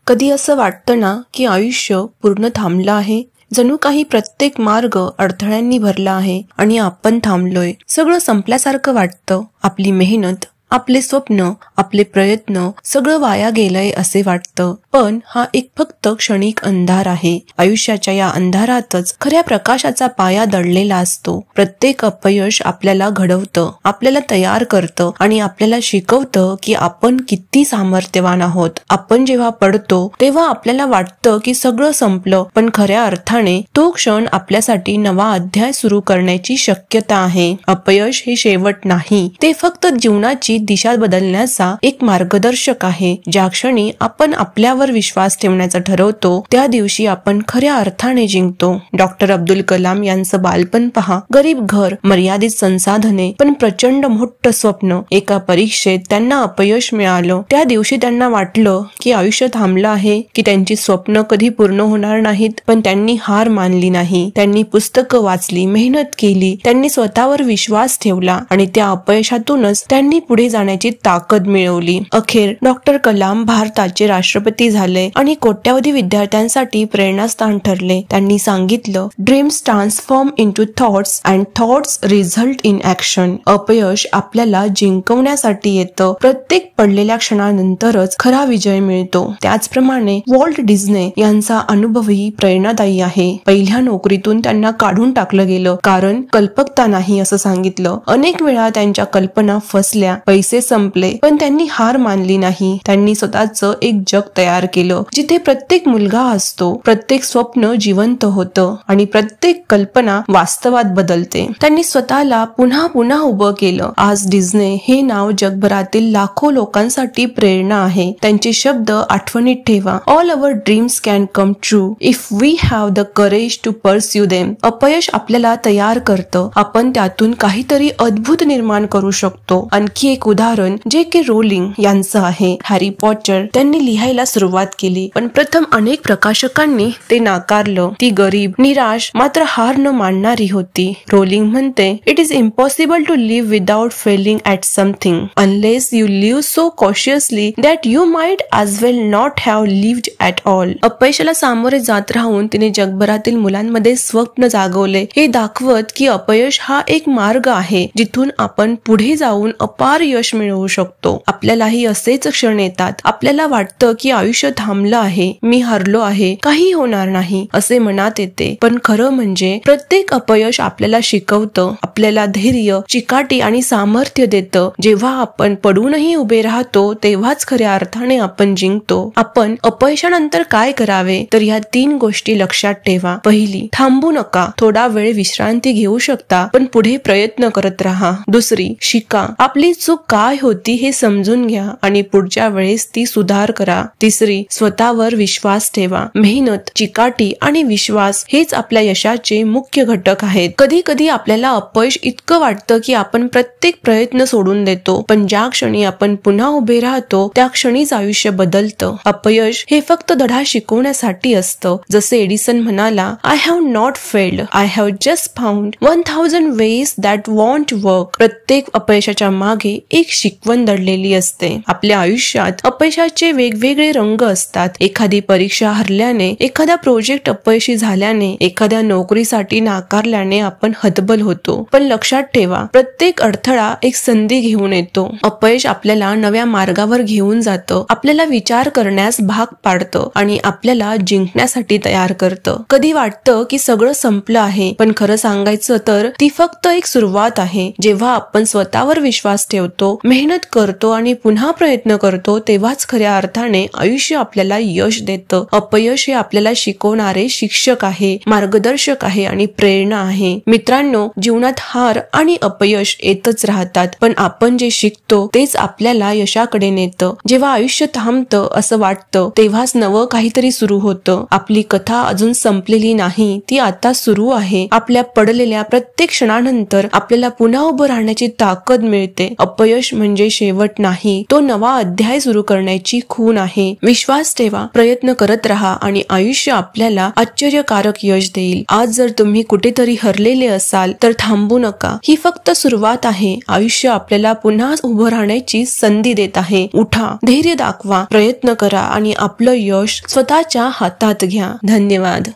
कधी असं वाटतं ना की आयुष्य पूर्ण थांबलं आहे, जणू काही प्रत्येक मार्ग अडथळ्यांनी भरला आहे आणि आपण थांबलोय. सगळं संपल्यासारखं वाटतं. आपली मेहनत, आपले स्वप्न, आपले प्रयत्न सगळं वाया गेलंय असे वाटतं. पण हा एक फक्त क्षणिक अंधार आहे. आयुष्याच्या या अंधारातच खऱ्या प्रकाशाचा पाया दडलेला असतो. प्रत्येक अपयश आपल्याला घडवतं, आपल्याला तयार करतं आणि आपल्याला शिकवतं की आपण किती सामर्थ्यवान आहोत. आपण जेव्हा पडतो तेव्हा आपल्याला वाटतं की सगळं संपलं, पण खऱ्या अर्थाने तो क्षण आपल्यासाठी नवा अध्याय सुरू करण्याची शक्यता आहे. अपयश हे शेवट नाही, ते फक्त जीवनाची दिशा बदलण्याचा एक मार्गदर्शक आहे. ज्या क्षणी आपण आपल्यावर विश्वास ठेवण्याचं ठरवतो त्या दिवशी आपण खऱ्या अर्थाने जिंकतो. डॉक्टर अब्दुल कलाम यांचं बालपण पहा. गरीब घर, मर्यादित संसाधने, पण प्रचंड मोठं स्वप्न. एका परीक्षेत त्यांना अपयश मिळालं. त्या दिवशी त्यांना वाटलं की आयुष्य थांबलं आहे, की त्यांची स्वप्न कधी पूर्ण होणार नाहीत. पण त्यांनी हार मानली नाही. त्यांनी पुस्तकं वाचली, मेहनत केली, त्यांनी स्वतःवर विश्वास ठेवला आणि त्या अपयशातूनच त्यांनी पुढे जाण्याची ताकद मिळवली. अखेर डॉक्टर कलाम भारताचे राष्ट्रपती झाले आणि कोट्यावधी विद्यार्थ्यांसाठी प्रेरणास्थान ठरले. त्यांनी सांगितलं, dreams transform into thoughts and thoughts result in action. अपयश आपल्याला जिंकवण्यासाठी येतं. प्रत्येक पडलेल्या क्षणानंतरच खरा विजय मिळतो. त्याचप्रमाणे वॉल्ट डिझने यांचा अनुभवही प्रेरणादायी आहे. पहिल्या नोकरीतून त्यांना काढून टाकलं गेलं कारण कल्पकता नाही असं सांगितलं. अनेक वेळा त्यांच्या कल्पना फसल्या, पैसे संपले, पण त्यांनी हार मानली नाही. त्यांनी स्वतःचं एक जग तयार केलं जिथे प्रत्येक मुलगा असतो, प्रत्येक स्वप्न जिवंत होतं आणि प्रत्येक कल्पना वास्तवात बदलते. त्यांनी स्वतःला पुन्हा पुन्हा उभं केलं. आज डिझने हे नाव जगभरातील लाखो लोकांसाठी प्रेरणा आहे. त्यांचे शब्द आठवणीत ठेवा. All our dreams can come true if we have the courage to pursue them. अपयश आपल्याला तयार करतं. आपण त्यातून काहीतरी अद्भुत निर्माण करू शकतो. आणखी एक उदाहरण जे.के. रोलिंग यांचं आहे. हॅरी पॉटर त्यांनी लिहायला सुरुवात केली, पण प्रथम अनेक प्रकाशकांनी ते नाकारलं. ती गरीब, निराश, मात्र हार न मानणारी होती. रोलिंग म्हणते, it is impossible to live without failing at something unless you live so cautiously that you might as well not have lived at all. अपयशाला सामोरे जात राहून तिने जगभरातील मुलांमध्ये स्वप्न जागवले, हे दाखवत की अपयश हा एक मार्ग आहे जिथून आपण पुढे जाऊन अपार यश मिळवू शकतो. आपल्यालाही असेच क्षण येतात. आपल्याला वाटतं की आयुष्य थांबलं आहे, मी हरलो आहे, काही होणार नाही असे मनात येते. पण खरं म्हणजे प्रत्येक अपयश आपल्याला शिकवतं, आपल्याला धैर्य, चिकाटी आणि सामर्थ्य देतं. जेव्हा आपण पडूनही उभे राहतो तेव्हाच खऱ्या अर्थाने आपण जिंकतो. आपण अपयशानंतर काय करावे, तर ह्या 3 गोष्टी लक्षात ठेवा. पहिली, थांबू नका. थोडा वेळ विश्रांती घेऊ शकता, पण पुढे प्रयत्न करत राहा. दुसरी, शिका. आपली चूक काय होती हे समजून घ्या आणि पुढच्या वेळेस ती सुधार करा. तिसरी, स्वतःवर विश्वास ठेवा. मेहनत, चिकाटी आणि विश्वास हेच आपल्या यशाचे मुख्य घटक आहेत. कधी कधी आपल्याला अपयश इतकं वाटतं की आपण प्रत्येक प्रयत्न सोडून देतो, पण ज्या क्षणी आपण पुन्हा उभे राहतो त्या क्षणीच आयुष्य बदलतं. अपयश हे फक्त धडा शिकवण्यासाठी असतं. जसे एडिसन म्हणाला, I have not failed, I have just found 1000 ways that won't work. प्रत्येक अपयशाच्या मागे एक शिकवण दडलेली असते. आपल्या आयुष्यात अपयशाचे वेगवेगळे रंग असतात. एखादी परीक्षा हरल्याने, एखादा प्रोजेक्ट अपयशी झाल्याने, एखाद्या नोकरीसाठी नाकारल्याने आपण हतबल होतो. पण लक्षात ठेवा, प्रत्येक अडथळा एक संधी घेऊन येतो. अपयश आपल्याला नव्या मार्गावर घेऊन जातं, आपल्याला विचार करण्यास भाग पाडतं आणि आपल्याला जिंकण्यासाठी तयार करतं. कधी वाटतं की सगळं संपलं आहे, पण खरं सांगायचं तर ती फक्त एक सुरुवात आहे. जेव्हा आपण स्वतःवर विश्वास ठेवतो, मेहनत करतो आणि पुन्हा प्रयत्न करतो, तेव्हाच खऱ्या अर्थाने आयुष्य आपल्याला यश देतं. अपयश हे आपल्याला शिकवणारे शिक्षक आहे, मार्गदर्शक आहे आणि प्रेरणा आहे. मित्रांनो, जीवनात हार आणि अपयश येतच राहतात, पण आपण जे शिकतो तेच आपल्याला यशाकडे नेतं. जेव्हा आयुष्य थांबतं असं वाटतं, तेव्हाच नवं काहीतरी सुरू होतं. आपली कथा अजून संपलेली नाही, ती आता सुरू आहे. आपल्या पडलेल्या प्रत्येक क्षणानंतर आपल्याला पुन्हा उभं राहण्याची ताकद मिळते. अपयश अपयश म्हणजे शेवट नाही, तो नवा अध्याय सुरू करण्याची खूण आहे. विश्वास ठेवा, प्रयत्न करत राहा आणि आयुष्य आपल्याला आश्चर्यकारक यश देईल. आज जर तुम्ही कुठेतरी हरलेले असाल तर थांबू नका. ही फक्त सुरुवात आहे. आयुष्य आपल्याला पुन्हा उभं राहण्याची संधी देत आहे. उठा, धैर्य दाखवा, प्रयत्न करा आणि आपलं यश स्वतःच्या हातात घ्या. धन्यवाद.